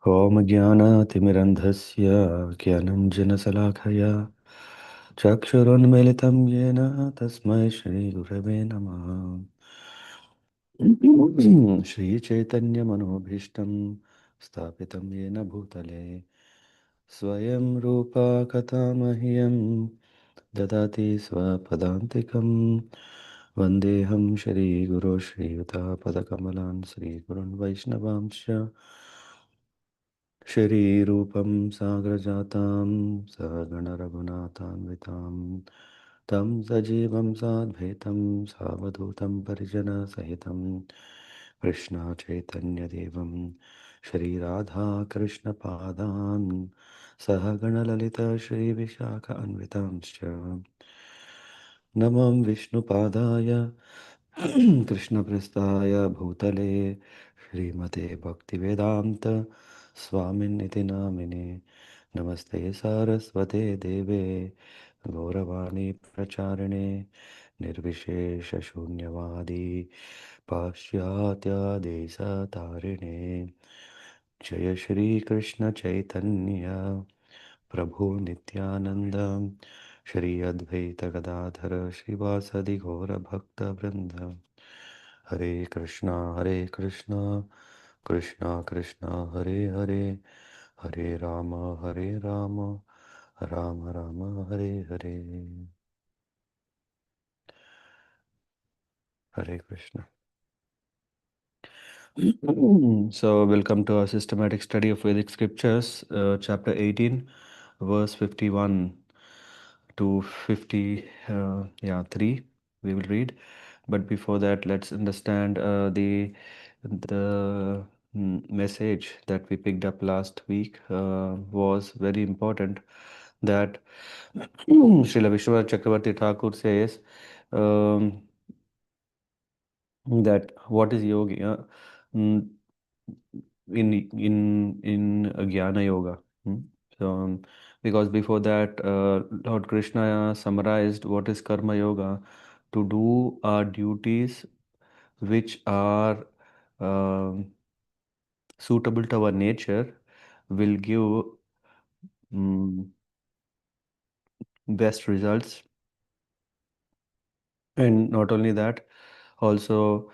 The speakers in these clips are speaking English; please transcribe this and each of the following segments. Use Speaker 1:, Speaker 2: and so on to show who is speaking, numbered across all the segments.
Speaker 1: ॐ ज्ञानातिमिरन्धस्य ज्ञानञ्जनशलाखया चक्षुरुन्मिलितं येन तस्मै श्रीगुरवे नमः। श्रीचैतन्यमनोभीष्टं स्थापितं येन भूतले स्वयं रूपा कथा मह्यं ददाति स्वपदान्तिकं वन्देऽहं श्रीगुरो श्रीयुतापदकमलान् श्रीगुरुन् वैष्णवांश्च शरीरूपं साग्रजातां सहगणरघुनाथान्वितां तं सजीवं साद्वैतं सावधूतं परिजनसहितं कृष्णचैतन्यदेवं श्रीराधाकृष्णपादान् सहगणललितश्रीविशाखान्वितांश्च नमं विष्णुपादाय कृष्णप्रस्थाय भूतले श्रीमते भक्तिवेदान्त स्वामिन्निति नामिने नमस्ते सारस्वते देवे गौरवाणी प्रचारिणे निर्विशेषशून्यवादी पाश्चात्यादेशतारिणे जय श्रीकृष्ण चैतन्य प्रभु नित्यानंद श्री अद्वैत गदाधर श्रीवासदि गौर भक्त वृंद हरे Krishna Krishna Krishna Hare Hare Hare Ram Ram Ram Hare Hare Hare Krishna So, welcome to our systematic study of Vedic scriptures, chapter 18, verse 51 to 50, 3. We will read, but before that, let's understand the message that we picked up last week was very important. That Srila Vishwanath Chakravarti Thakur says um, that what is yoga? Mm, in Jnana Yoga. So, because before that, Lord Krishna summarized what is Karma Yoga: to do our duties which are um suitable to our nature will give um, best results. And not only that, also,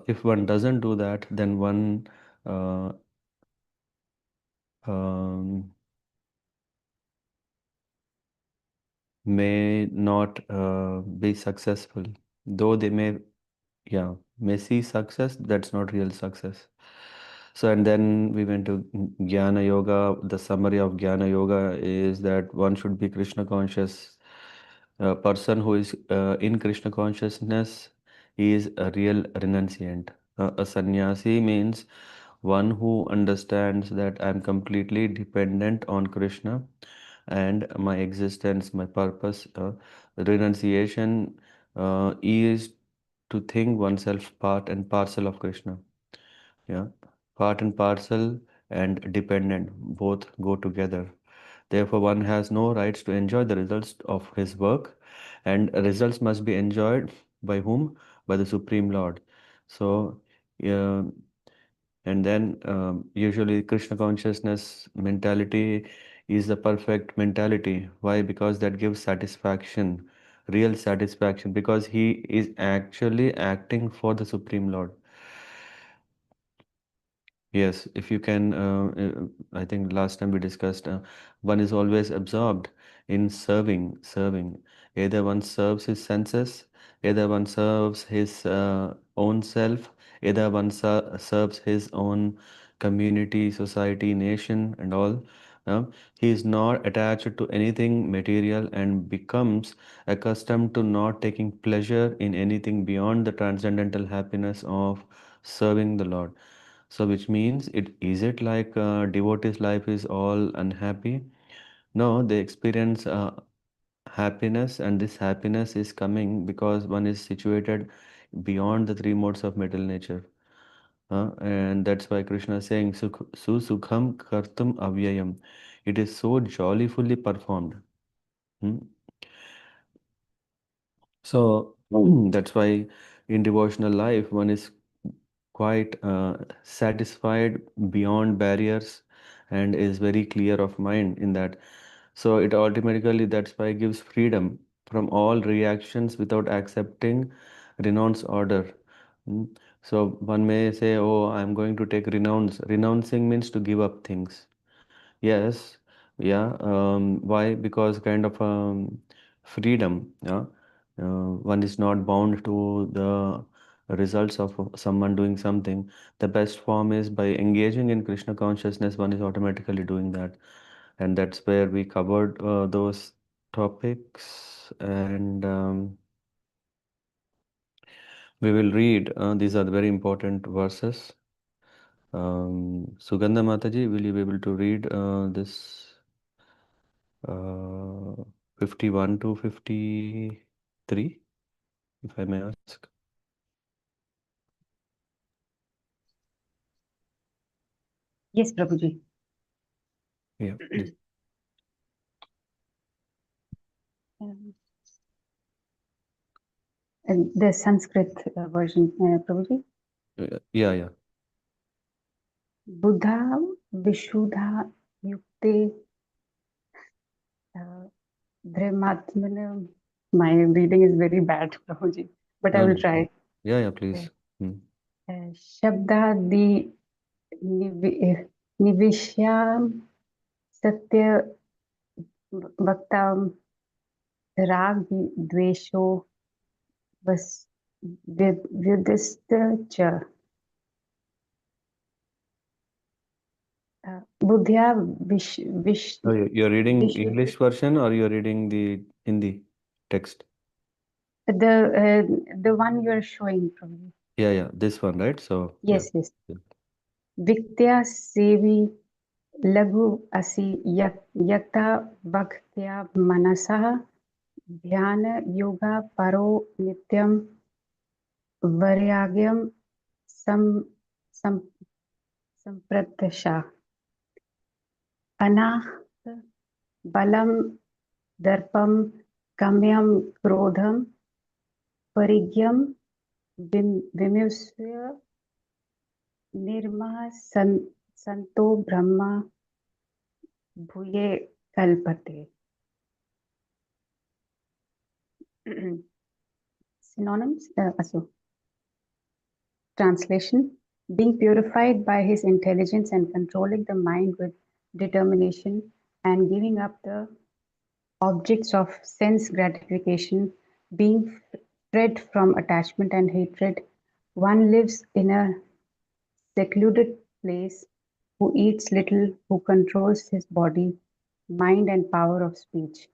Speaker 1: if one doesn't do that, then one uh, um, may not be successful, though they may see success. That's not real success. So, and then we went to Jnana Yoga. The summary of Jnana Yoga is that one should be Krishna conscious. A person who is in Krishna consciousness is a real renunciant. A sannyasi means one who understands that I'm completely dependent on Krishna and my existence, my purpose. Renunciation is to think oneself part and parcel of Krishna. Yeah, part and parcel and dependent both go together. Therefore, one has no rights to enjoy the results of his work, and results must be enjoyed by whom? By the Supreme Lord. So, yeah, and then usually Krishna consciousness mentality is the perfect mentality. Why? Because that gives satisfaction, real satisfaction, because he is actually acting for the Supreme Lord. Yes, if you can, I think last time we discussed, one is always absorbed in serving. Either one serves his senses, either one serves his own self, either one serves his own community, society, nation, and all. He is not attached to anything material and becomes accustomed to not taking pleasure in anything beyond the transcendental happiness of serving the Lord. So, which means it like devotee's life is all unhappy? No, they experience happiness, and this happiness is coming because one is situated beyond the three modes of material nature. And that's why Krishna is saying, Sukham kartum avyayam. It is so jollyfully performed. Hmm? So, that's why in devotional life, one is quite satisfied beyond barriers, and is very clear of mind in that. So it automatically, that's why it gives freedom from all reactions without accepting renounce order. Mm. So one may say, oh, I'm going to take renounce. Renouncing means to give up things. Yes, yeah. Why? Because kind of freedom. Yeah, one is not bound to the results of someone doing something. The best form is by engaging in Krishna consciousness. One is automatically doing that, and that's where we covered those topics. And we will read. These are the very important verses. Sugandha Mataji, will you be able to read this? 51 to 53, if I may ask.
Speaker 2: Yes, Prabhuji.
Speaker 1: Yeah, please.
Speaker 2: The Sanskrit version, Prabhuji.
Speaker 1: Yeah, yeah.
Speaker 2: Buddha Vishuddha Yukte Dhrimatmana. My reading is very bad, Prabhuji, but I
Speaker 1: No,
Speaker 2: will
Speaker 1: no.
Speaker 2: try.
Speaker 1: Yeah, yeah, please. Hmm.
Speaker 2: Shabdadi Nivishyam Satya Vaktam Rag Dvesho Vas Vyudhishta Cha Buddhya
Speaker 1: Oh, you're reading
Speaker 2: Vishuddha.
Speaker 1: English version or you're reading the Hindi text?
Speaker 2: The one you are showing, probably.
Speaker 1: Yeah, yeah, this one, right? So, yeah.
Speaker 2: Yes, yes. Viktya sevi lagu asi yakta bhaktya manasah dhyana yoga paro nityam varyagyam sam sam sampratyasha anah balam darpam kamyam krodham parigyam vimusya निर्मः संतो ब्रह्म भूये कल्पते. Synonyms. Translation: being purified by his intelligence and controlling the mind with determination and giving up the objects of sense gratification, being freed from attachment and hatred, one lives in a secluded place, who eats little, who controls his body, mind and power of speech,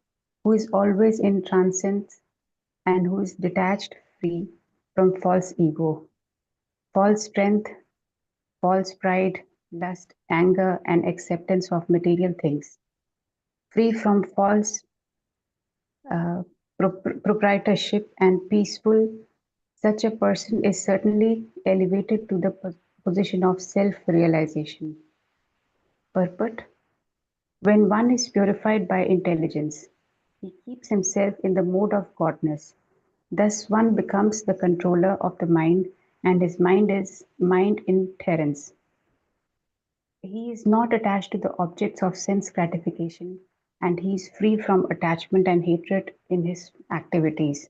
Speaker 2: who is always in transience and who is detached, free from false ego, false strength, false pride, lust, anger, and acceptance of material things, free from false uh, proprietorship and peaceful. Such a person is certainly elevated to the position of self realization. Purport: when one is purified by intelligence, he keeps himself in the mode of Godness. Thus one becomes the controller of the mind, and his mind is mind in terrence. He is not attached to the objects of sense gratification, and he is free from attachment and hatred in his activities.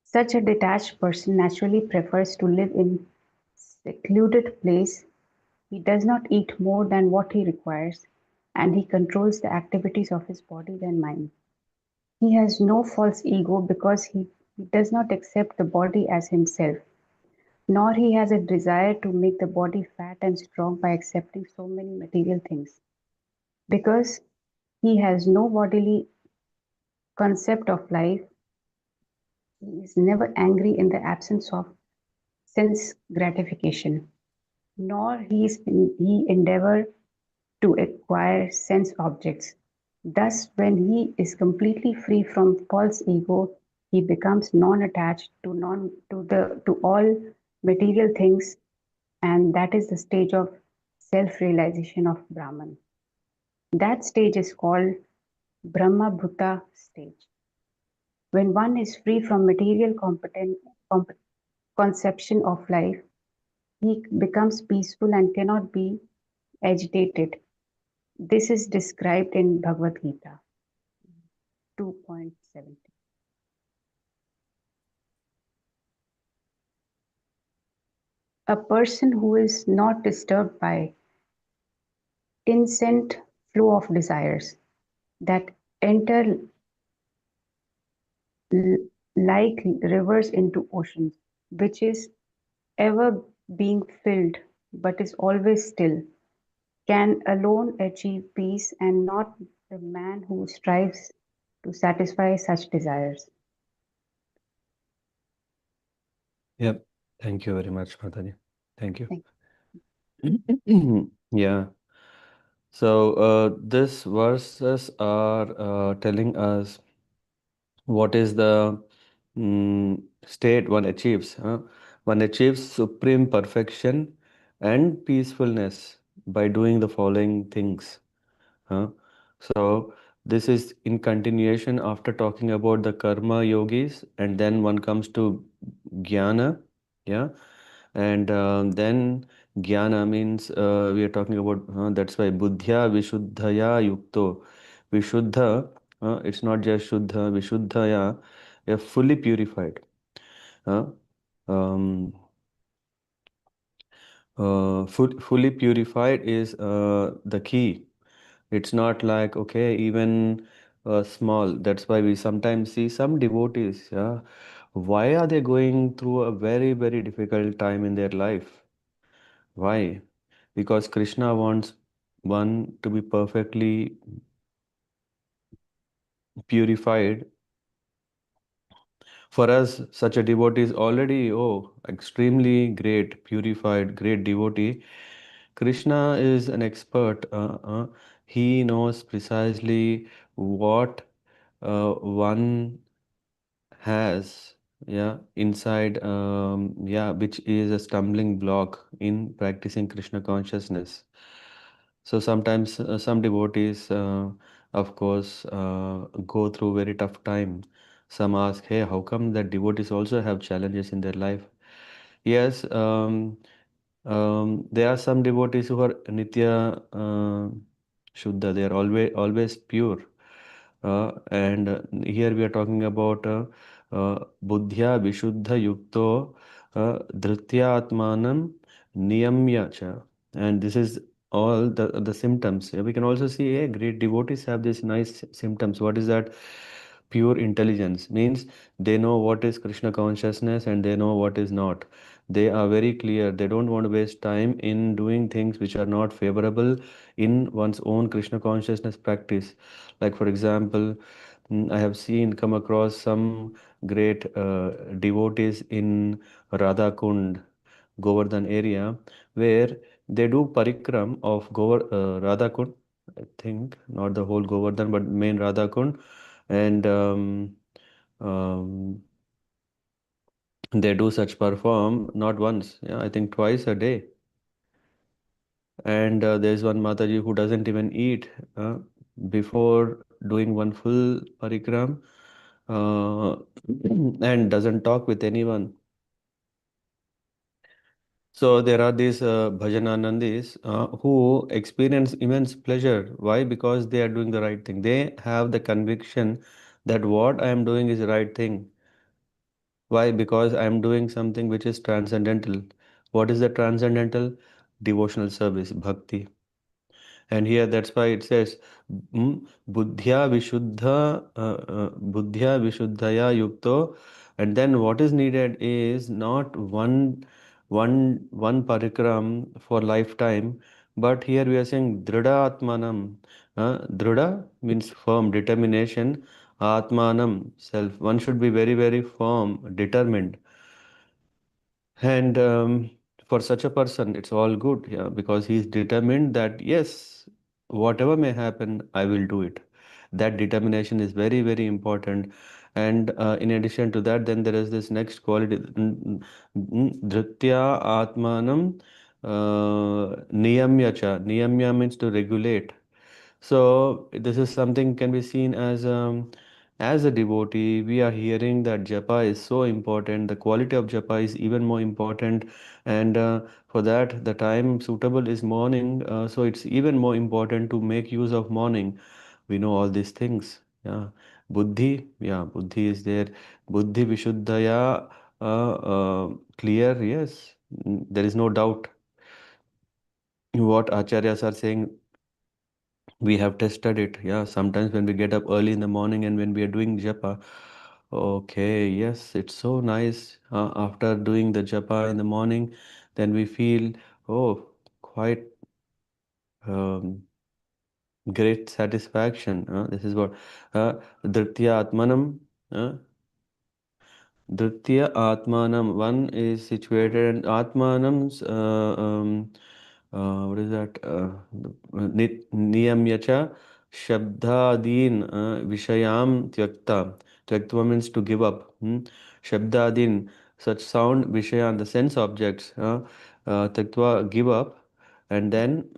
Speaker 2: Such a detached person naturally prefers to live in secluded place. He does not eat more than what he requires, and he controls the activities of his body and mind. He has no false ego because he does not accept the body as himself, nor he has a desire to make the body fat and strong by accepting so many material things. Because he has no bodily concept of life, he is never angry in the absence of sense gratification, nor he endeavor to acquire sense objects. Thus, when he is completely free from false ego, he becomes non-attached to all material things, and that is the stage of self-realization of Brahman. That stage is called Brahma Bhuta stage. When one is free from material conception of life, he becomes peaceful and cannot be agitated. This is described in Bhagavad Gita 2.70. A person who is not disturbed by incessant flow of desires that enter like rivers into oceans, which is ever being filled but is always still, can alone achieve peace and not the man who strives to satisfy such desires.
Speaker 1: Yep. Thank you very much, Mataji. Thank you.
Speaker 2: Thank
Speaker 1: Yeah. So this verses are telling us what is the state one achieves. One achieves supreme perfection and peacefulness by doing the following things. Huh? So this is in continuation after talking about the karma yogis, and then one comes to jnana. Yeah, and then jnana means we are talking about that's why buddhya vishuddhaya yukto. Vishuddha, it's not just shuddha, vishuddhaya, fully purified. Uh, um, fully purified is the key. It's not like, okay, even small. That's why we sometimes see some devotees, yeah. Why are they going through a very, very difficult time in their life? Why? Because Krishna wants one to be perfectly purified. For us, such a devotee is already, oh, extremely great, purified, great devotee. Krishna is an expert. He knows precisely what one has, yeah, inside, yeah, which is a stumbling block in practicing Krishna consciousness. So sometimes some devotees, of course, go through very tough time. Some ask, hey, how come that devotees also have challenges in their life? Yes, there are some devotees who are Nitya Shuddha. They are always pure. And here we are talking about Buddhya Vishuddha Yukto Dhritya Atmanam Niyamya Cha. And this is all the symptoms. We can also see, hey, great devotees have these nice symptoms. What is that? Pure intelligence means they know what is Krishna consciousness and they know what is not. They are very clear. They don't want to waste time in doing things which are not favorable in one's own Krishna consciousness practice. Like, for example, I have seen come across some great devotees in Radha Kund, Govardhan area, where they do parikram of Radha Kund. I think not the whole Govardhan, but main Radha Kund, and um, they do such perform not once, yeah, I think twice a day. And there's one Mataji who doesn't even eat before doing one full parikram, uh, and doesn't talk with anyone. So there are these bhajananandis who experience immense pleasure. Why? Because they are doing the right thing. They have the conviction that what I am doing is the right thing. Why? Because I am doing something which is transcendental. What is the transcendental? Devotional service, bhakti. And here that's why it says buddhya vishuddhaya yukto. And then what is needed is not one parikram for lifetime, but here we are saying drida atmanam. Drida means firm, determination. Atmanam, self. One should be very, very firm, determined. And for such a person, it's all good, yeah, because he's determined that yes, whatever may happen, I will do it. That determination is very, very important. And in addition to that, then there is this next quality, dhritya atmanam niyamya cha. Niyamya means to regulate. So this is something can be seen as As a devotee, we are hearing that japa is so important. The quality of japa is even more important, and for that, the time suitable is morning. So it's even more important to make use of morning. We know all these things. Yeah, buddhi. Yeah, buddhi is there. Buddhi vishuddhaya. Clear. Yes, there is no doubt. What acharyas are saying, we have tested it. Yeah, sometimes when we get up early in the morning and when we are doing japa, okay, yes, it's so nice. After doing the japa in the morning, then we feel, oh, quite um, great satisfaction. This is what uh, Dritya Atmanam. uh, Dritya Atmanam. One is situated in Atmanam's. What is that? Niyamyacha Shabdadin Vishayam Tyakta. Tyaktva means to give up. Shabdadin, such sound, Vishayan, the sense objects. Tyaktva, give up. And then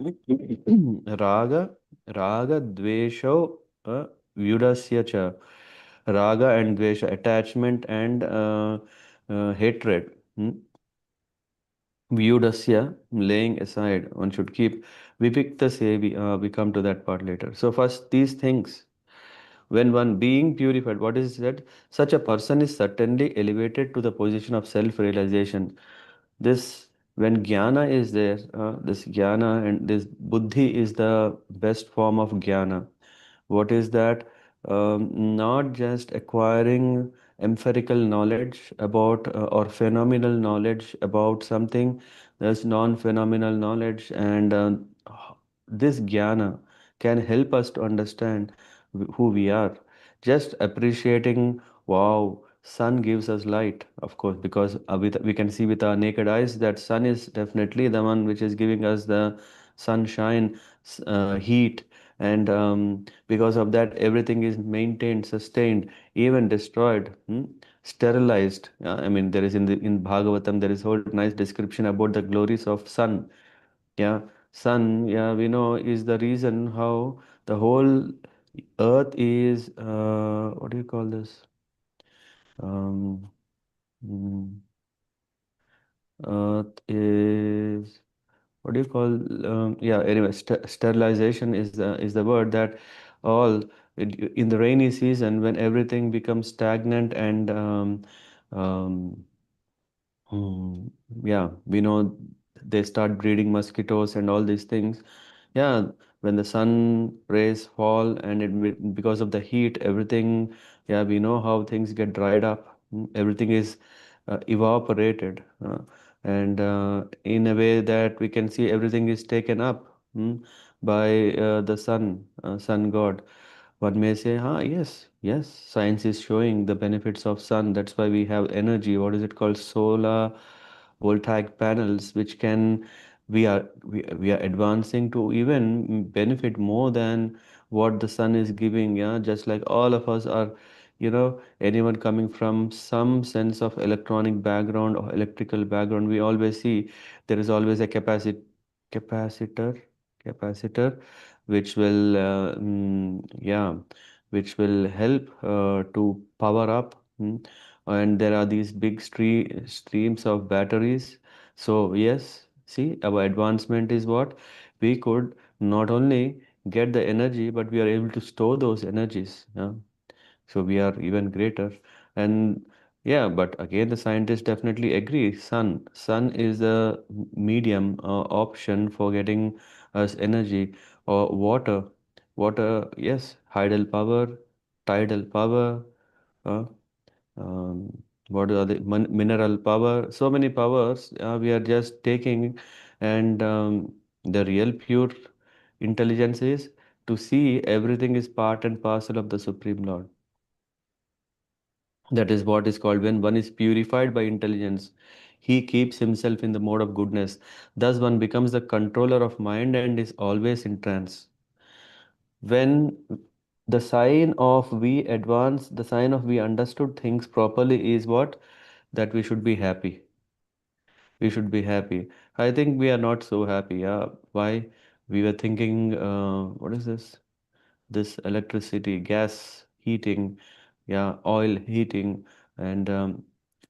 Speaker 1: Raga, Raga, Dvesho, Vyudasya cha. Raga and Dvesha, attachment and hatred. Vyudasya, laying aside, one should keep. Vipikta sevi, we come to that part later. So first, these things. When one being purified, what is said? Such a person is certainly elevated to the position of self-realization. This, when jnana is there, this jnana and this buddhi is the best form of jnana. What is that? Not just acquiring empirical knowledge about or phenomenal knowledge about something, there's non-phenomenal knowledge, and this jnana can help us to understand who we are. Just appreciating, wow, sun gives us light, of course, because we can see with our naked eyes that sun is definitely the one which is giving us the sunshine, heat, and because of that, everything is maintained, sustained, even destroyed, sterilized. I mean, there is in Bhagavatam, there is whole nice description about the glories of sun. Yeah, sun, yeah, we know is the reason how the whole earth is, what do you call this? Um, mm, Earth is, what do you call, yeah, anyway, sterilization is the word that all in the rainy season when everything becomes stagnant and um, Hmm. Yeah, we know they start breeding mosquitoes and all these things. Yeah, when the sun rays fall and because of the heat, everything, yeah, we know how things get dried up. Everything is evaporated. And in a way that we can see everything is taken up by the sun god. One may say, yes, yes, science is showing the benefits of sun. That's why we have energy. What is it called? Solar voltaic panels, which can we are advancing to even benefit more than what the sun is giving. Yeah, just like all of us are, anyone coming from some sense of electronic background or electrical background, we always see there is always a capacitor, capacitor, which will yeah, which will help to power up. And there are these big streams of batteries. So yes, see, our advancement is what we could not only get the energy, but we are able to store those energies. Yeah? So we are even greater. And yeah, but again, the scientists definitely agree. Sun is the medium option for getting us energy. Or water, yes, hydel power, tidal power. Uh, what are the mineral power? So many powers we are just taking, and the real pure intelligence is to see everything is part and parcel of the Supreme Lord. That is what is called when one is purified by intelligence. He keeps himself in the mode of goodness. Thus, one becomes the controller of mind and is always in trance. When the sign of we advance, the sign of we understood things properly is what? That we should be happy. We should be happy. I think we are not so happy. Yeah. Why? We were thinking, what is this? This electricity, gas, heating. yeah, oil heating and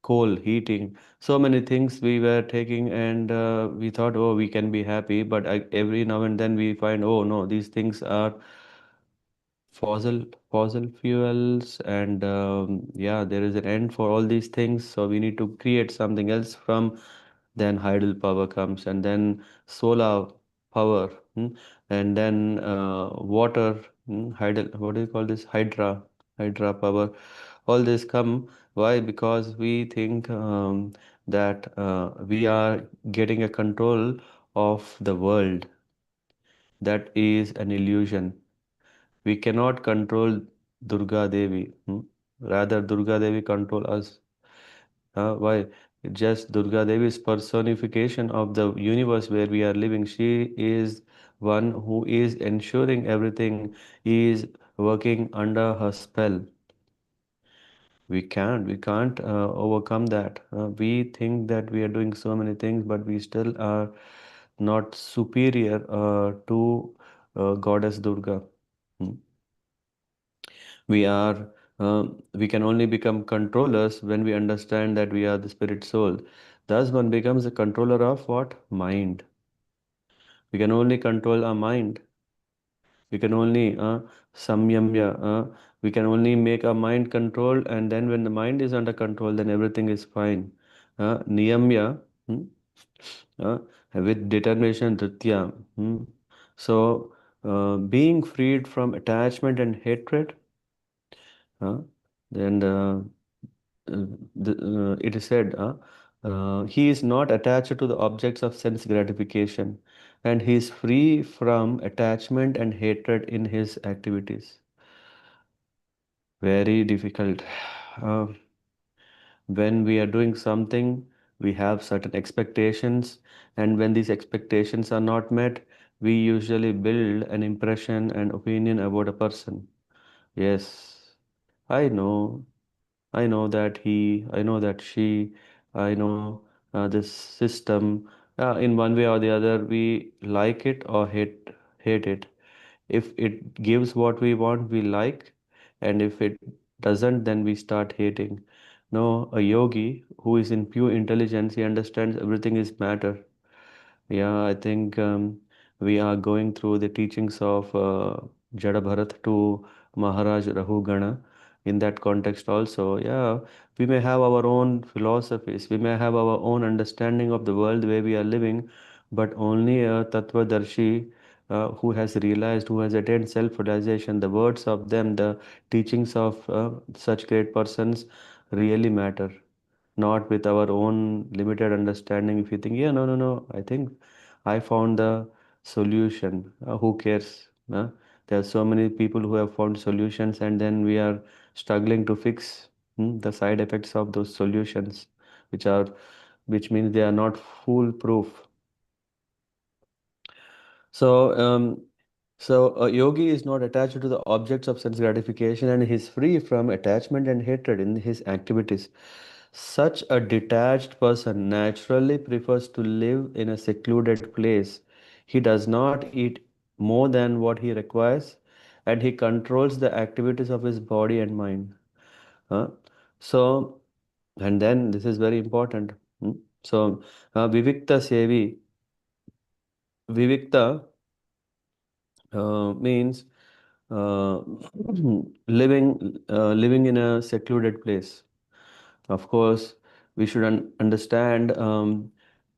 Speaker 1: coal heating. So many things we were taking, and we thought, oh, we can be happy. But every now and then we find, oh no, these things are fossil fossil fuels, and yeah, there is an end for all these things. So we need to create something else from. Then hydel power comes, and then solar power, and then water, hydel. What do you call this? Hydra power. All this come. Why? Because we think that we are getting a control of the world. That is an illusion. We cannot control Durga Devi. Rather, Durga Devi control us. Why? Just Durga Devi is personification of the universe where we are living. She is one who is ensuring everything is working under her spell. We can't overcome that. We think that we are doing so many things, but we still are not superior to Goddess Durga. Hmm. We can only become controllers when we understand that we are the spirit soul. Thus, one becomes a controller of what? Mind. We can only control our mind. We can only samyamya. We can only make our mind controlled, and then when the mind is under control, then everything is fine. Niyamya, hmm, uh, with determination, dritya. So, being freed from attachment and hatred, uh, then it is said, he is not attached to the objects of sense gratification, and he is free from attachment and hatred in his activities. Very difficult. Uh, when we are doing something, we have certain expectations, and when these expectations are not met, we usually build an impression and opinion about a person. Yes, I know. I know that she, I know this system. In one way or the other, we like it or hate it. If it gives what we want, we like, and if it doesn't, then we start hating. No, a yogi who is in pure intelligence, he understands everything is matter. Yeah, I think we are going through the teachings of Jada Bharat to Maharaj Rahugana. In that context, also, yeah, we may have our own philosophies, we may have our own understanding of the world where we are living, but only a Tattvadarshi who has realized, who has attained self-realization, the words of them, the teachings of such great persons really matter, not with our own limited understanding. If you think, yeah, no, no, no, I think I found the solution. Who cares? There are so many people who have found solutions, and then we are struggling to fix the side effects of those solutions, which are, which means they are not foolproof. So, a yogi is not attached to the objects of sense gratification, and he is free from attachment and hatred in his activities. Such a detached person naturally prefers to live in a secluded place. He does not eat more than what he requires, and he controls the activities of his body and mind. Huh? So, and then this is very important. Hmm? So, Vivikta Sevi, Vivikta means uh, living in a secluded place. Of course, we should understand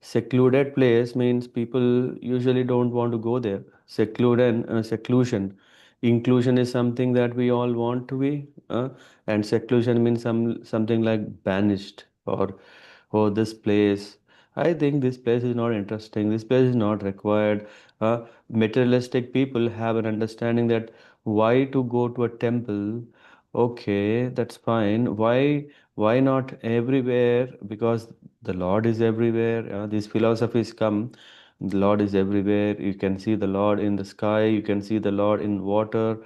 Speaker 1: secluded place means people usually don't want to go there. Seclusion. Inclusion is something that we all want to be, and seclusion means something like banished, or oh, this place. I think this place is not interesting. This place is not required. Materialistic people have an understanding that why to go to a temple. Okay, that's fine. Why not everywhere? Because the Lord is everywhere. These philosophies come. The Lord is everywhere. You can see the Lord in the sky. You can see the Lord in water.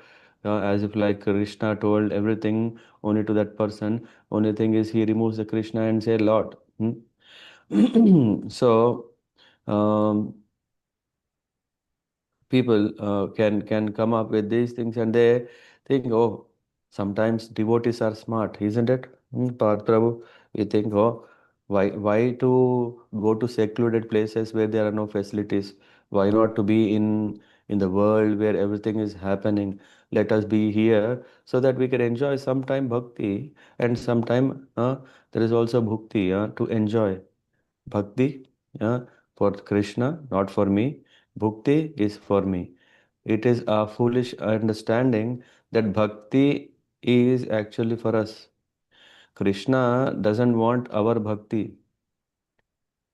Speaker 1: As if like Krishna told everything only to that person. Only thing is he removes the Krishna and say Lord. So um, people can come up with these things, and they think, oh. Sometimes devotees are smart, isn't it? Parth Prabhu, we think, oh, why to go to secluded places where there are no facilities? Why not to be in the world where everything is happening? Let us be here so that we can enjoy sometime bhakti and sometime there is also bhukti to enjoy. Bhakti for Krishna, not for me. Bhukti is for me. It is a foolish understanding that bhakti is actually for us. Krishna doesn't want our bhakti,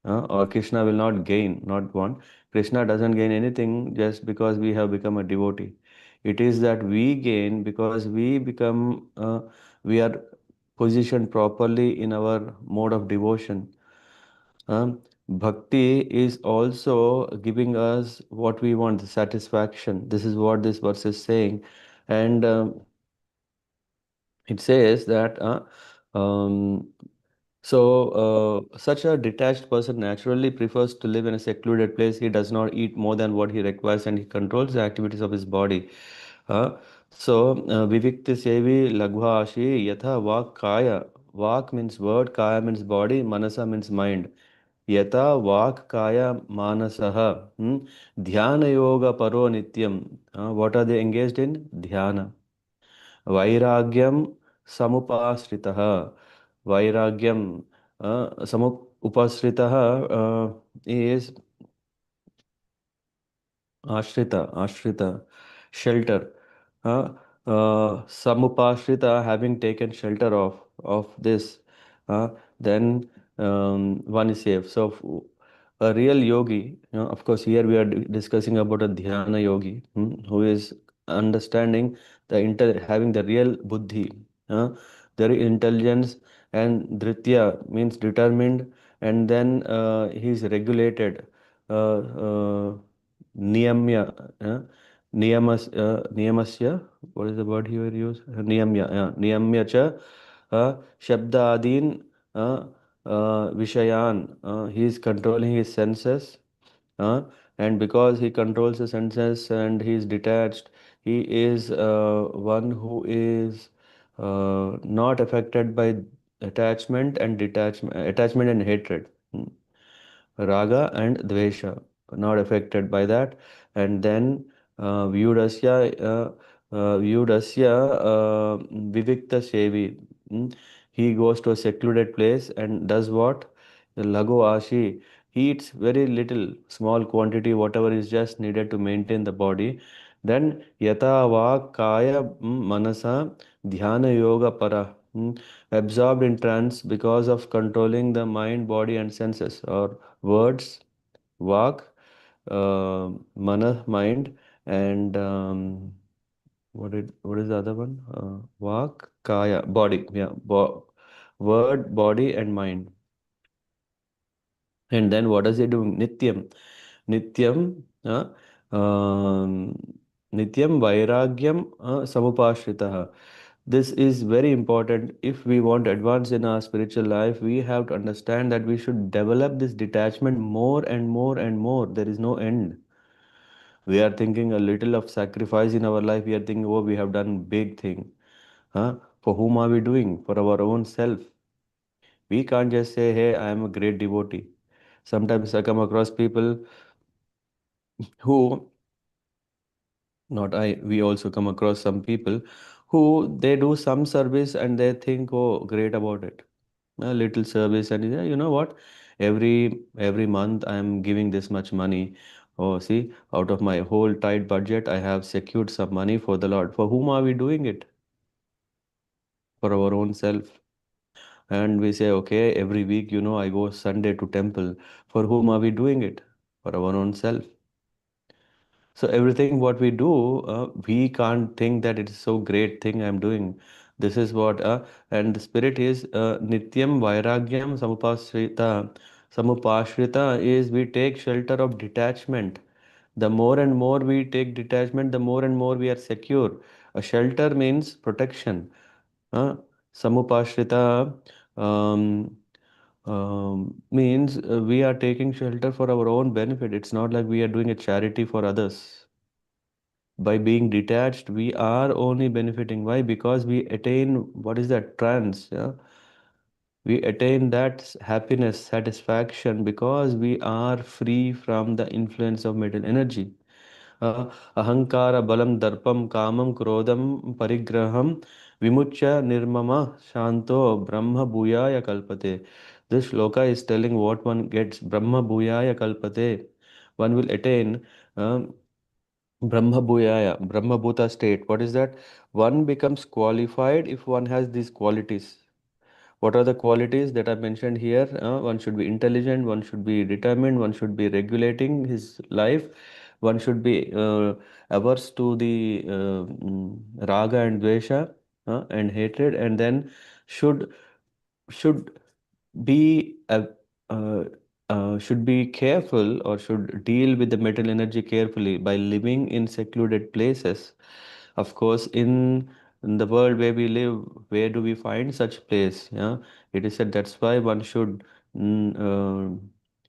Speaker 1: or Krishna will not gain, not want. Krishna doesn't gain anything just because we have become a devotee. It is that we gain because we are positioned properly in our mode of devotion. Bhakti is also giving us what we want, the satisfaction. This is what this verse is saying. And it says that such a detached person naturally prefers to live in a secluded place. He does not eat more than what he requires and he controls the activities of his body. Vivikta Sevi Lagvashi Yatha Vak Kaya. Vak means word, Kaya means body, Manasa means mind. Yata Vak Kaya Manasaha. Dhyana Yoga Paro Nityam. What are they engaged in? Dhyana. Vairagyam Samupasritah. Vairagyam Samupasritah is Ashrita, shelter. Uh, Samupashrita, having taken shelter of this, uh, then one is safe. So, a real yogi, of course, here we are discussing about a dhyana yogi who is understanding having the real buddhi, their intelligence, and dritya means determined, and then he is regulated. Niyamya, niyamasya, what is the word here used? Niyamya cha, shabdadin, vishayan. He is controlling his senses, uh, and because he controls his senses and he is detached, he is one who is not affected by attachment and hatred. Raga and Dvesha, not affected by that. And then Vivikta Sevi. He goes to a secluded place and does what? The Lago Ashi. He eats very little, small quantity, whatever is just needed to maintain the body. Then Yata Va Kaya Manasa Dhyana Yoga Para. Absorbed in trance because of controlling the mind, body, and senses, or words, vak, mana, mind, and what is the other one? Vak, kaya, body. Yeah, word, body, and mind. And then what is he doing? Nityam. Nityam, Nityam Vairagyam Samupashritah. This is very important. If we want to advance in our spiritual life, we have to understand that we should develop this detachment more and more and more. There is no end. We are thinking a little of sacrifice in our life. We are thinking, oh, we have done big thing. For whom are we doing? For our own self. We can't just say, hey, I am a great devotee. Sometimes I come across people who, not I, we also come across some people who they do some service and they think, oh, great about it. A little service, and yeah, you know what? Every month I am giving this much money. Oh, see, out of my whole tight budget, I have secured some money for the Lord. For whom are we doing it? For our own self. And we say, okay, every week, I go Sunday to temple. For whom are we doing it? For our own self. So everything what we do, we can't think that it is so great thing I'm doing. This is what, and the spirit is Nityam Vairagyam Samupashrita. Samupashrita is we take shelter of detachment. The more and more we take detachment, the more and more we are secure. A shelter means protection. Uh, Samupashrita means we are taking shelter for our own benefit. It's not like we are doing a charity for others. By being detached, we are only benefiting. Why? Because we attain, what is that, trance, yeah? We attain that happiness, satisfaction, because we are free from the influence of mental energy. Ahankara balam darpam kamam krodam parigraham vimucha nirmama shanto brahma bhuyaya kalpate. This shloka is telling what one gets. Brahma bhuyaya kalpate. One will attain Brahma bhuyaya, Brahma bhuta state. What is that? One becomes qualified if one has these qualities. What are the qualities that are mentioned here? One should be intelligent, one should be determined, one should be regulating his life, one should be averse to the raga and dvesha and hatred, and then should should be uh, should be careful, or should deal with the metal energy carefully by living in secluded places. Of course, in the world where we live, where do we find such place? Yeah, it is said that's why one should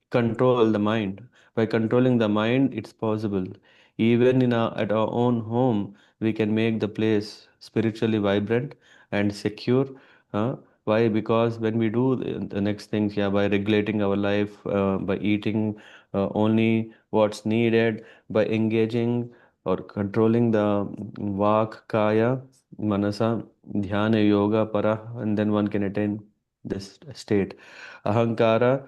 Speaker 1: control the mind. By controlling the mind, it's possible. Even at our own home, we can make the place spiritually vibrant and secure. Why? Because when we do the next things, yeah, by regulating our life, by eating only what's needed, by engaging or controlling the vak, kaya, manasa, dhyana, yoga, para, and then one can attain this state. Ahankara,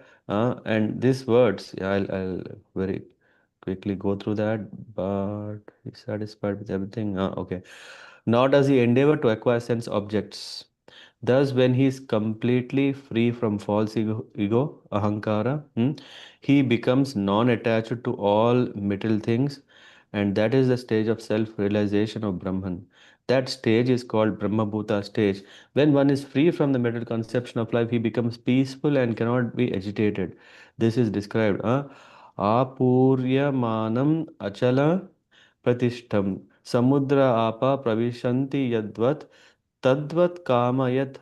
Speaker 1: and these words, yeah, I'll very quickly go through that, but he's satisfied with everything. Okay. Nor does he endeavor to acquire sense objects. Thus, when he is completely free from false ego ahankara, he becomes non-attached to all material things, and that is the stage of self-realization of Brahman. That stage is called Brahmabhuta stage. When one is free from the material conception of life, he becomes peaceful and cannot be agitated. This is described. Apuryamanam achala pratishtham samudra apa pravishanti yadvat तद्वत् कामयत्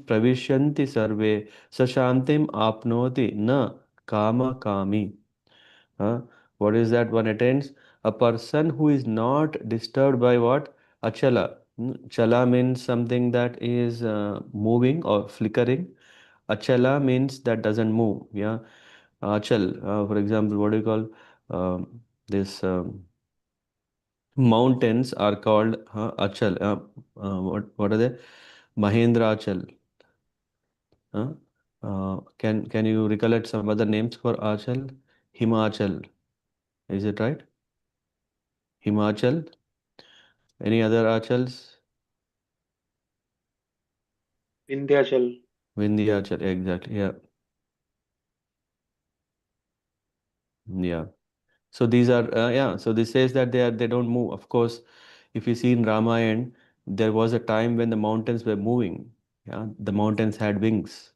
Speaker 1: प्रविशन्ति सर्वे स शांतिम आपनोति न कामकामी. Huh? What is that one attains? A person who is not disturbed by what? Achala. Chala means something that is moving or flickering. Achala means that doesn't move. Yeah. Achal, for example, what do you call this? Mountains are called Achal. What are they? Mahendra Achal. Can you recollect some other names for Achal? Himachal. Is it right? Himachal. Any other Achals?
Speaker 3: Vindhyachal.
Speaker 1: Vindhyachal. Exactly. Yeah. Yeah. So these are yeah. So this says that they don't move. Of course, if you see in Ramayana, there was a time when the mountains were moving. Yeah, the mountains had wings.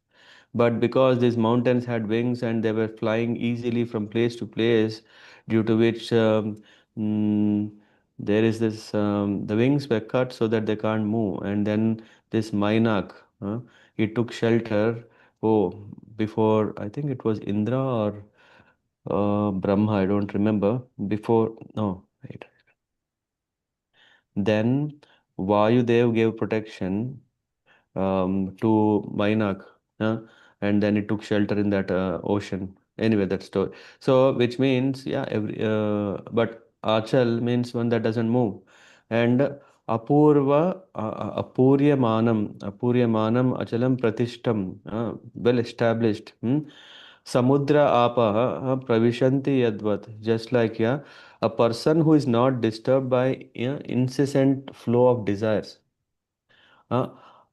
Speaker 1: But because these mountains had wings and they were flying easily from place to place, due to which mm, there is this the wings were cut so that they can't move. And then this Mainak, he took shelter. Oh, before I think it was Indra or Brahma, I don't remember. Before, no, wait. Then Vayudev gave protection to Mainak, uh, and then it took shelter in that ocean. Anyway, that story. So, which means, yeah, but Achal means one that doesn't move, and Apurya Manam, Achalam Pratishtam, well established. Samudra Apaha Pravishanti Yadvat, just like, yeah, a person who is not disturbed by, yeah, incessant flow of desires. uh,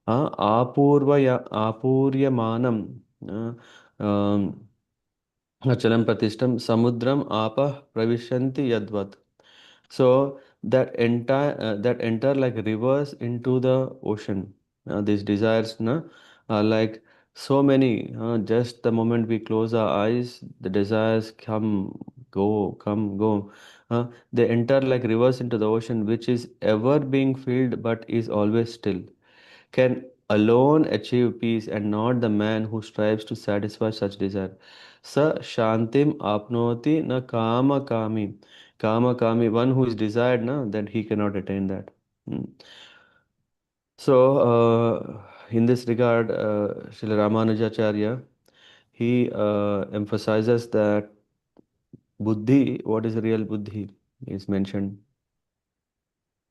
Speaker 1: आपूर्यमानम् अचलं प्रतिष्ठं समुद्रम आपः प्रविशन्ति यद्वत्. So that enter like rivers into the ocean. These desires are like so many. Just the moment we close our eyes, the desires come, go. They enter like rivers into the ocean, which is ever being filled but is always still, can alone achieve peace, and not the man who strives to satisfy such desire. Sa shantim apnoti na kama kami. Kama Kami, one who is desired, na, then he cannot attain that. Hmm. So, in this regard, Srila Ramanujacharya, he emphasizes that buddhi, what is real buddhi, is mentioned.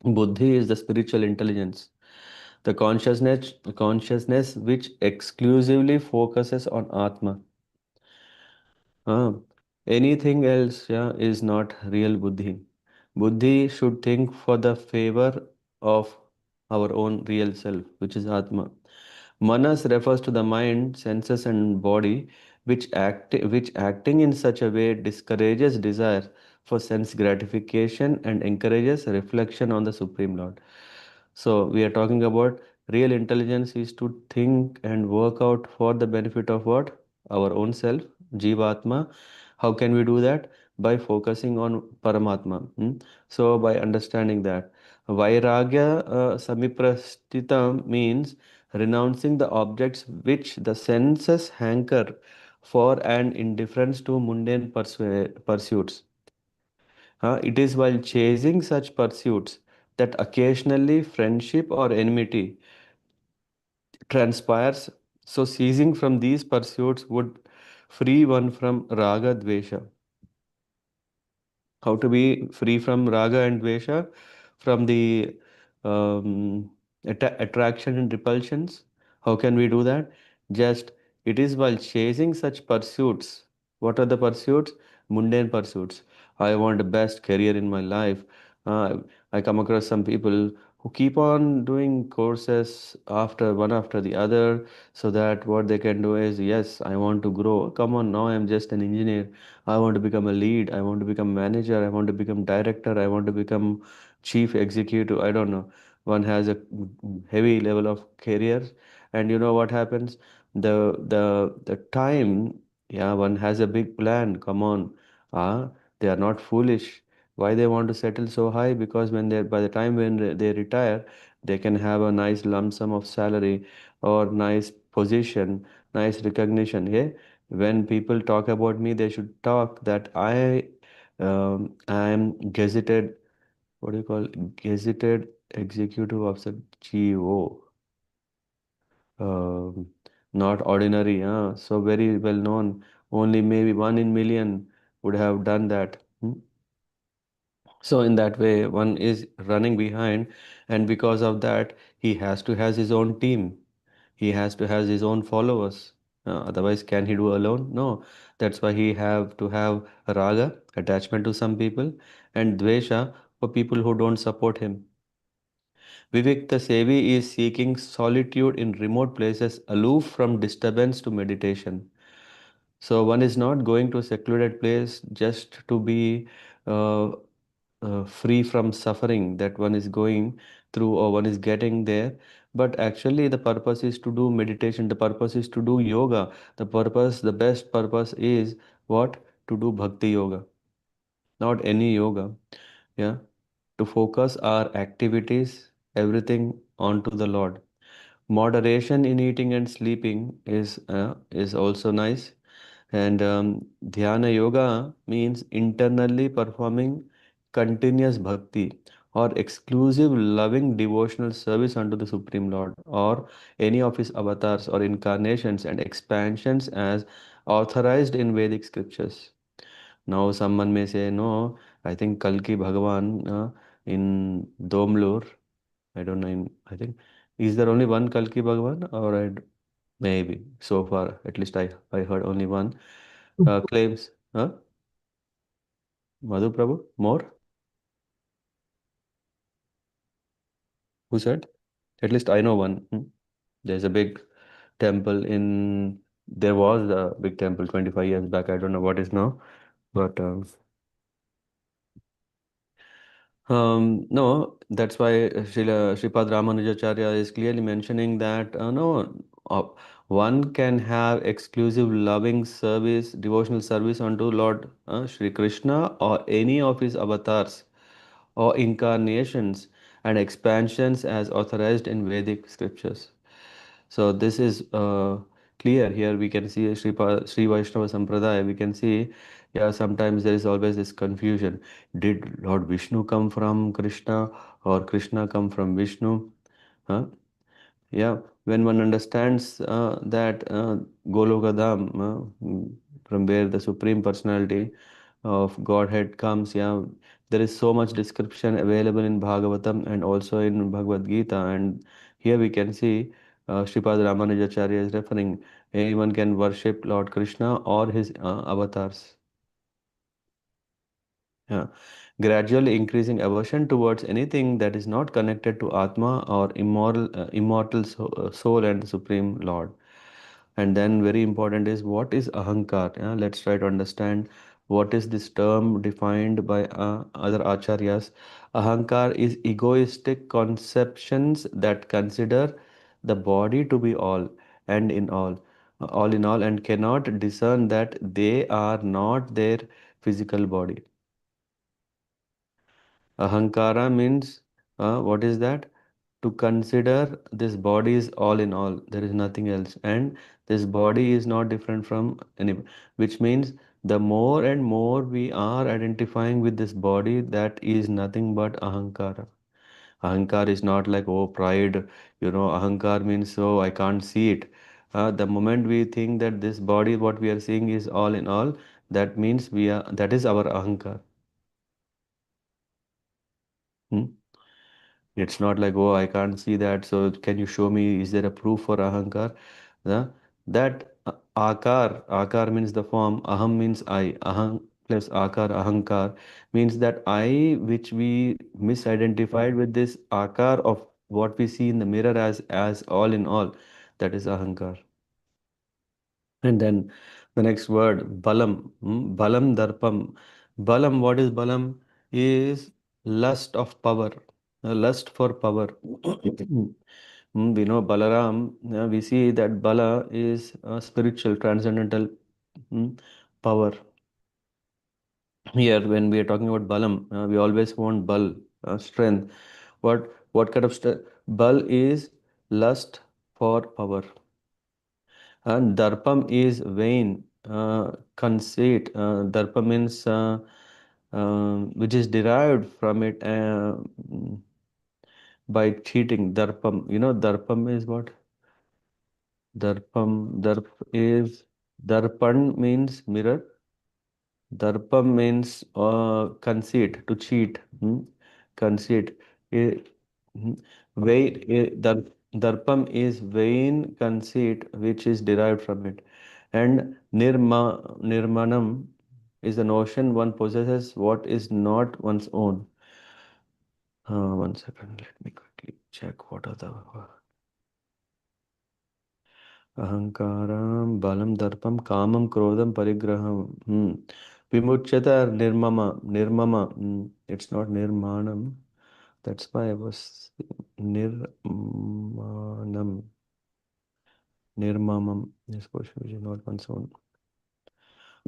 Speaker 1: Buddhi is the spiritual intelligence, the consciousness which exclusively focuses on Atma. Uh, Anything else, yeah, is not real buddhi. Buddhi should think for the favor of our own real self, which is Atma. Manas refers to the mind, senses, and body, which acting in such a way discourages desire for sense gratification and encourages reflection on the Supreme Lord. So we are talking about real intelligence is to think and work out for the benefit of what? Our own self, Jivatma. How can we do that? By focusing on Paramatma. So by understanding that. Vairagya Samiprastita means renouncing the objects which the senses hanker for and indifference to mundane pursuits. It is while chasing such pursuits that occasionally friendship or enmity transpires. So, ceasing from these pursuits would free one from raga dvesha. How to be free from raga and dvesha? From the attraction and repulsions. How can we do that? Just it is while chasing such pursuits. What are the pursuits? Mundane pursuits. I want the best career in my life. Uh, I come across some people who keep on doing courses after one after the other, so that what they can do is, yes, I want to grow. Come on, now I'm just an engineer. I want to become a lead. I want to become manager. I want to become director. I want to become chief executive. I don't know. One has a heavy level of career, and you know what happens? The time, yeah, one has a big plan. Come on, they are not foolish. Why they want to settle so high? Because when they by the time when they retire, they can have a nice lump sum of salary or nice position, nice recognition. Yeah, when people talk about me, they should talk that I am gazetted, what do you call, gazetted executive officer, GO, um, not ordinary, so very well known. Only maybe one in million would have done that. So in that way, one is running behind, and because of that, he has to has his own team. He has to has his own followers. Otherwise, can he do alone? No. That's why he have to have raga, attachment to some people, and dvesha for people who don't support him. Vivikta Sevi is seeking solitude in remote places, aloof from disturbance to meditation. So one is not going to a secluded place just to be uh, free from suffering that one is going through or one is getting there, but actually the purpose is to do meditation, the purpose is to do yoga, the best purpose is what? To do bhakti yoga, not any yoga. Yeah, to focus our activities, everything onto the Lord. Moderation in eating and sleeping is also nice. And dhyana yoga means internally performing continuous bhakti or exclusive loving devotional service unto the Supreme Lord or any of his avatars or incarnations and expansions as authorized in Vedic scriptures. Now, someone may say, no, I think Kalki Bhagavan in Domlur, I don't know, I think, is there only one Kalki Bhagavan or maybe so far, at least I heard only one claims, Madhu Prabhu, more? Who said? At least I know one. There's a big temple there was a big temple 25 years back. I don't know what is now, but no, that's why Sripad Ramanujacharya is clearly mentioning that no, one can have exclusive loving service, devotional service unto Lord Shri Krishna or any of his avatars or incarnations and expansions as authorized in Vedic scriptures. So this is clear. Here we can see Sri Vaishnava Sampradaya. We can see, yeah, sometimes there is always this confusion. Did Lord Vishnu come from Krishna or Krishna come from Vishnu? Huh? Yeah, when one understands that Golokadam, from where the Supreme Personality of Godhead comes, yeah, there is so much description available in Bhagavatam and also in Bhagavad Gita. And here we can see Sripad Ramanujacharya is referring, anyone can worship Lord Krishna or his avatars. Yeah. Gradually increasing aversion towards anything that is not connected to Atma or immortal soul and the Supreme Lord. And then very important is what is ahankar? Yeah? Let's try to understand what is this term defined by other acharyas. Ahankar is egoistic conceptions that consider the body to be and in all in all, and cannot discern that they are not their physical body. Ahankara means what is that? To consider this body is all in all, there is nothing else, and this body is not different from any, which means the more and more we are identifying with this body, that is nothing but ahankara. Ahankar is not like, oh, pride, ahankar means, oh, I can't see it. The moment we think that this body, what we are seeing is all in all, that means that is our ahankar. Hmm? It's not like, oh, I can't see that. So can you show me? Is there a proof for ahankar? That akar means the form, aham means I, aham plus ahankar means that I, which we misidentified with this akar of what we see in the mirror as all in all, that is ahankar. And then the next word, balam, balam darpam. Balam, what is balam? Is lust of power, lust for power. We know Balaram, we see that Bala is a spiritual, transcendental power. Here, when we are talking about Balam, we always want Bal, strength. What kind of strength? Bal is lust for power. And Darpam is vain, conceit. Darpa means which is derived from it by cheating. Darpam, Darpam is what? Darp is Darpan means mirror. Darpam means conceit, to cheat. Conceit. Eh, Vain, Darpam is vain conceit which is derived from it. And Nirmanam is the notion one possesses what is not one's own. One second, let me quickly check what are the Ahankaram, balam, darpam, kamam, krodham, parigraham. Vimuchyata or nirmama. It's not nirmanam. That's why I was nirmanam. Nirmamam is question which is not one's own.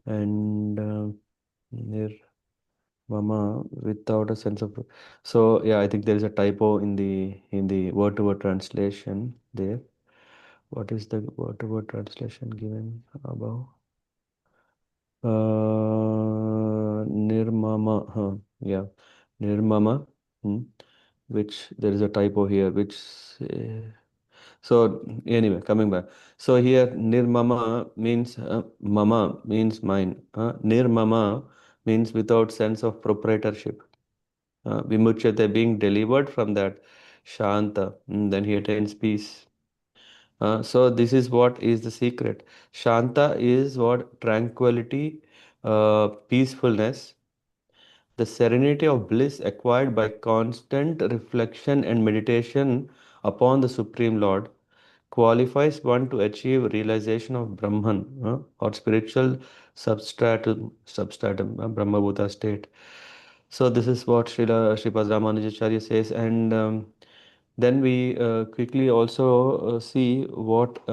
Speaker 1: And nirmama without a sense of. So yeah, I think there is a typo in the word-to-word translation there. What is the word-to-word translation given above? Nirmama, yeah, Nirmama, hmm, which there is a typo here, which so anyway, coming back. So here Nirmama means mama means mine. Nirmama means without sense of proprietorship. Vimuchyate being delivered from that Shanta, then he attains peace. So this is what is the secret. Shanta is what? Tranquility, peacefulness, the serenity of bliss acquired by constant reflection and meditation upon the Supreme Lord qualifies one to achieve realization of Brahman, or spiritual substratum, Brahmabhuta state. So this is what Sripad Ramanujacharya says, and then we quickly also see what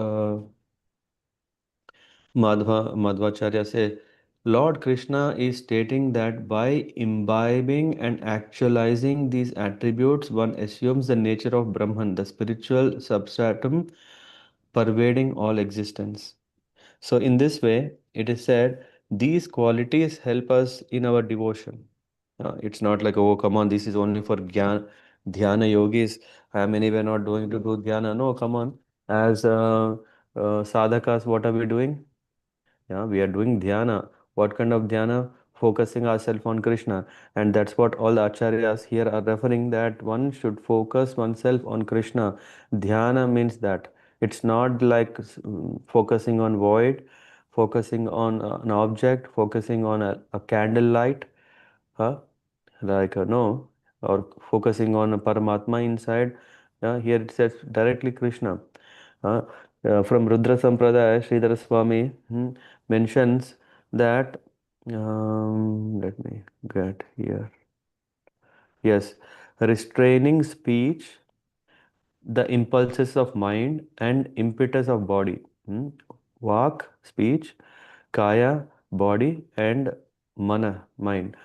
Speaker 1: Madhvacharya says. Lord Krishna is stating that by imbibing and actualizing these attributes, one assumes the nature of Brahman, the spiritual substratum pervading all existence. So, in this way, it is said these qualities help us in our devotion. It's not like, oh, come on, this is only for dhyana yogis. I am anyway not going to do dhyana. No, come on. As sadhakas, what are we doing? Yeah, we are doing dhyana. What kind of dhyana? Focusing ourselves on Krishna. And that's what all the acharyas here are referring, that one should focus oneself on Krishna. Dhyana means that. It's not like focusing on void, focusing on an object, focusing on a candle light. Huh? Like no, or focusing on a Paramatma inside. Here it says directly Krishna. Uh, from Rudra Sampradaya, Sridhara Swami mentions that. Let me get here. Yes, restraining speech, the impulses of mind and impetus of body. Vak, speech, kaya, body, and mana, mind.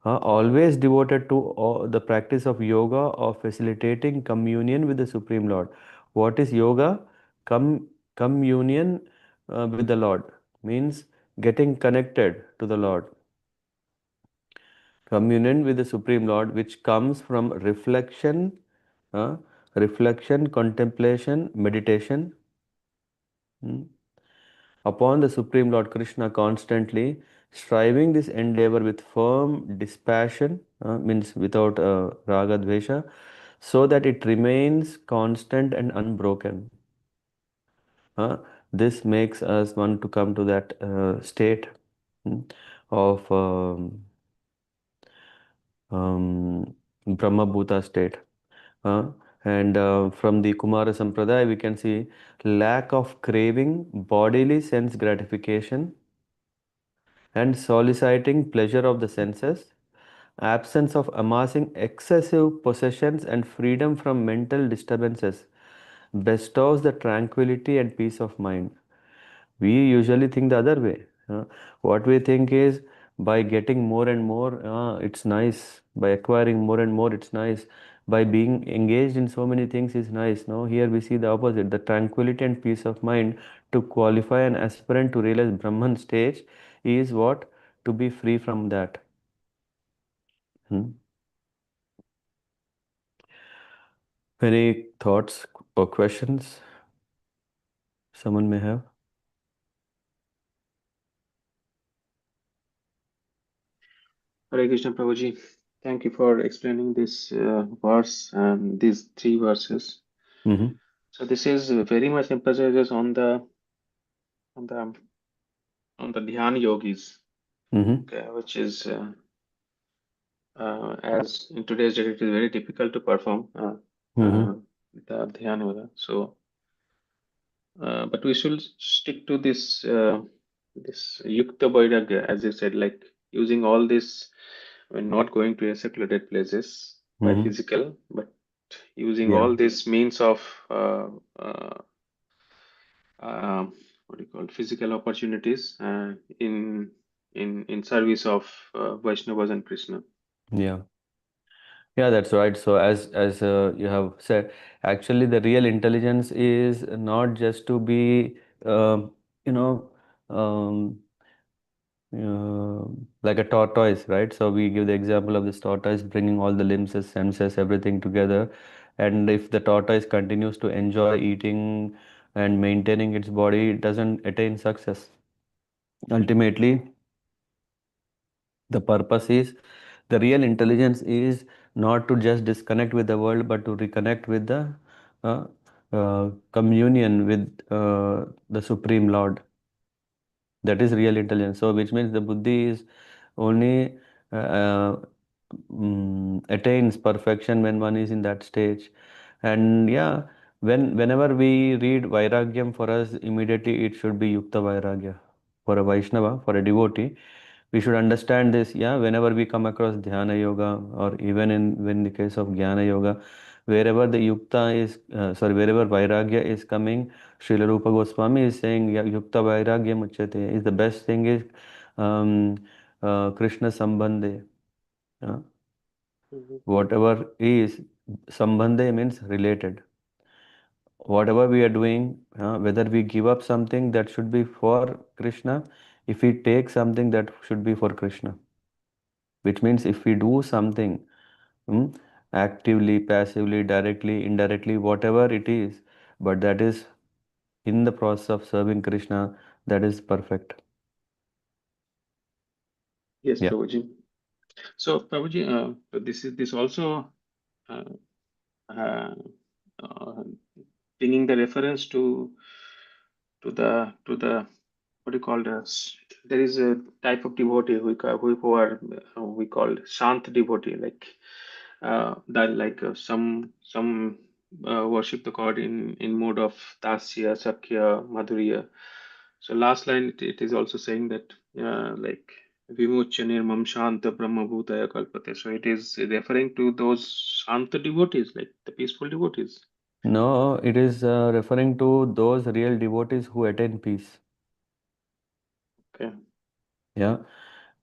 Speaker 1: Always devoted to the practice of yoga, of facilitating communion with the Supreme Lord. What is yoga? Communion with the Lord means getting connected to the Lord. Communion with the Supreme Lord, which comes from uh, reflection, contemplation, meditation hmm, upon the Supreme Lord Krishna constantly, striving this endeavor with firm dispassion, means without raga dvesha, so that it remains constant and unbroken. Uh, this makes us want to come to that state hmm, of Brahma Bhuta state. Uh, and from the Kumara Sampradaya, we can see lack of craving bodily sense gratification and soliciting pleasure of the senses, absence of amassing excessive possessions, and freedom from mental disturbances bestows the tranquility and peace of mind. We usually think the other way. What we think is by getting more and more, it's nice. By acquiring more and more, it's nice. By being engaged in so many things is nice. No, here we see the opposite. The tranquility and peace of mind to qualify an aspirant to realize Brahman stage is what? To be free from that. Hmm. Any thoughts or questions someone may have?
Speaker 3: Hare Krishna Prabhuji. Thank you for explaining this verse and these three verses.
Speaker 1: Mm-hmm.
Speaker 3: So this is very much emphasizes on the on the Dhyan yogis,
Speaker 1: Mm-hmm.
Speaker 3: okay, which is as in today's date it is very difficult to perform
Speaker 1: Mm-hmm.
Speaker 3: the Dhyan yoga. So, but we should stick to this Yukta Vairagya, as you said, like using all this when not going to a secluded places by
Speaker 1: Mm-hmm.
Speaker 3: physical, but using
Speaker 1: Yeah.
Speaker 3: all these means of uh, uh, what do you call physical opportunities in service of Vaishnavas and Krishna.
Speaker 1: Yeah. Yeah, that's right. So as you have said, actually the real intelligence is not just to be you know um, uh, like a tortoise, right? So we give the example of this tortoise bringing all the limbs, senses, everything together, and if the tortoise continues to enjoy eating and maintaining its body, it doesn't attain success. Ultimately, the purpose is the real intelligence is not to just disconnect with the world, but to reconnect with the communion with the Supreme Lord. That is real intelligence. So, which means the buddhi is only attains perfection when one is in that stage. And yeah, whenever we read Vairagyam, for us, immediately it should be Yukta Vairagya. For a Vaishnava, for a devotee, we should understand this. Yeah, whenever we come across Dhyana Yoga, or even in when the case of Jnana Yoga, wherever the Yukta is, wherever Vairagya is coming, Srila Rupa Goswami is saying, yeah, Yukta Vairagya Muchyate. Is the best thing is um, Krishna Sambandhe. Uh,
Speaker 3: Mhm.
Speaker 1: whatever is Sambandhe means related. whatever we are doing, whether we give up something that should be for Krishna, if we take something that should be for Krishna, which means if we do something, hmm, actively, passively, directly, indirectly, whatever it is, but that is in the process of serving Krishna, that is perfect.
Speaker 3: Yes,
Speaker 1: Yeah.
Speaker 3: Prabhuji. So, Prabhuji, this also uh, uh, uh, bringing the reference to the what do you call this? There is a type of devotee who are we call shant devotee, like that, like some worship the god in mode of dasya, sakya, madhurya. So last line it is also saying that like vimucha nirmam shanta brahma bhutaya kalpate. So it is referring to those shanta devotees, like the peaceful devotees.
Speaker 1: No, it is referring to those real devotees who attain peace.
Speaker 3: Okay.
Speaker 1: Yeah.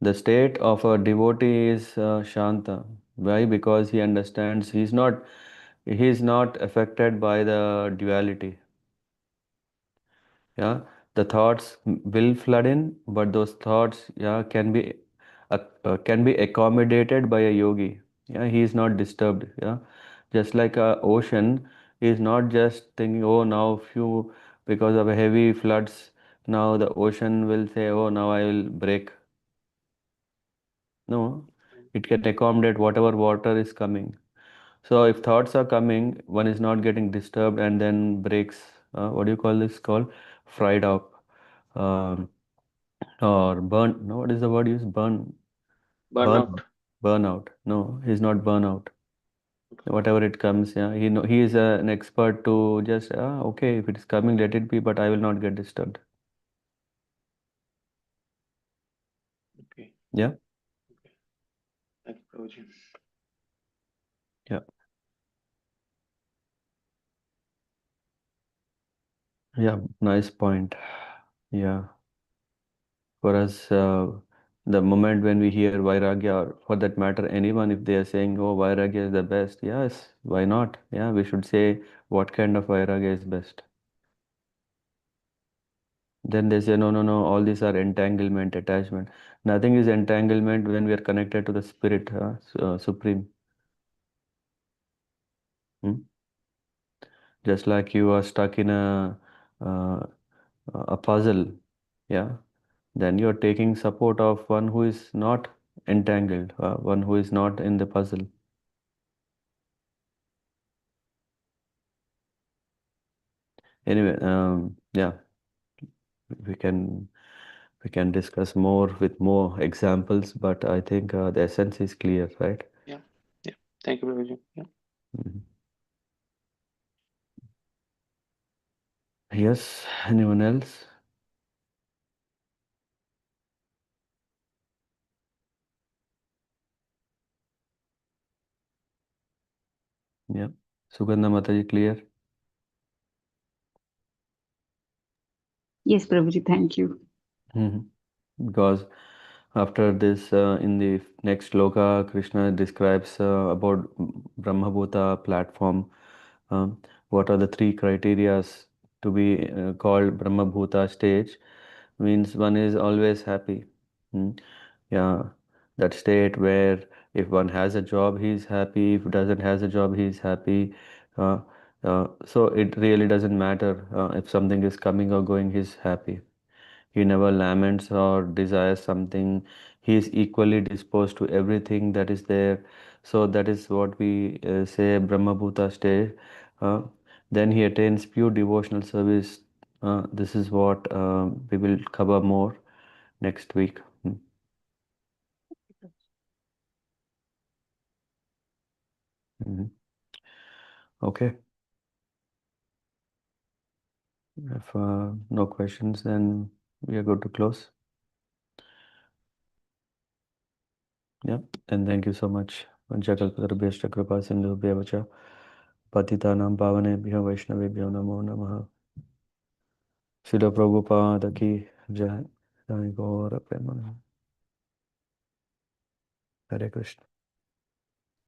Speaker 1: The state of a devotee is Shanta. Why? Because he understands he is not affected by the duality. Yeah, the thoughts will flood in, but those thoughts, yeah, can be accommodated by a yogi. Yeah, he is not disturbed. Yeah, just like a ocean, he is not just thinking, oh, now few because of a heavy floods, now the ocean will say, oh, now I will break. No, it can accommodate whatever water is coming. So if thoughts are coming, one is not getting disturbed and then breaks. What do you call this? Called fried up, um, or burn. No, what is the word used?
Speaker 3: Burnout.
Speaker 1: Burn, burnout. No, he's not burnout. Whatever it comes, yeah, he is an expert to just okay, if it is coming, let it be, but I will not get disturbed.
Speaker 3: Okay.
Speaker 1: Yeah,
Speaker 3: Okay. Thank you, Prabhuji.
Speaker 1: yeah, yeah. Nice point. Yeah. For us, the moment when we hear Vairagya, or for that matter, anyone, if they are saying, oh, Vairagya is the best, yes, why not? Yeah, we should say what kind of Vairagya is best. Then they say, no, no, no, all these are entanglement, attachment. Nothing is entanglement when we are connected to the Spirit, Supreme. Hmm? Just like you are stuck in uh, a puzzle, yeah, then you're taking support of one who is not entangled, one who is not in the puzzle. Anyway, yeah, we can we can discuss more with more examples, but I think the essence is clear, right?
Speaker 3: Yeah. Yeah. Thank you, Prabhuji. Yeah.
Speaker 1: Mhm. Yes, anyone else? Yeah, Sugandha Mataji, clear?
Speaker 2: Yes, Prabhuji, thank you.
Speaker 1: Mhm. Because after this, in the next sloka, Krishna describes about Brahmabhuta platform. What are the three criterias to be called Brahmabhuta stage? Means one is always happy. Hmm. Yeah, that state where if one has a job, he's happy. If doesn't has a job, he's happy. Uh, so it really doesn't matter if something is coming or going, he's happy. He never laments or desires something. He is equally disposed to everything that is there. So that is what we say Brahmabhuta state. Uh, then he attains pure devotional service. This is what we will cover more next week. Mhm. Okay. If no questions, then we are good to close. Yeah. And thank you so much. Vanchakalpatarubhyashta kripa sindhubhya vacha patitanam pavanebhyo vaishnavebhyo namo namaha. Srila Prabhupada ki jai. Jai Gaura Premanand. Hare Krishna.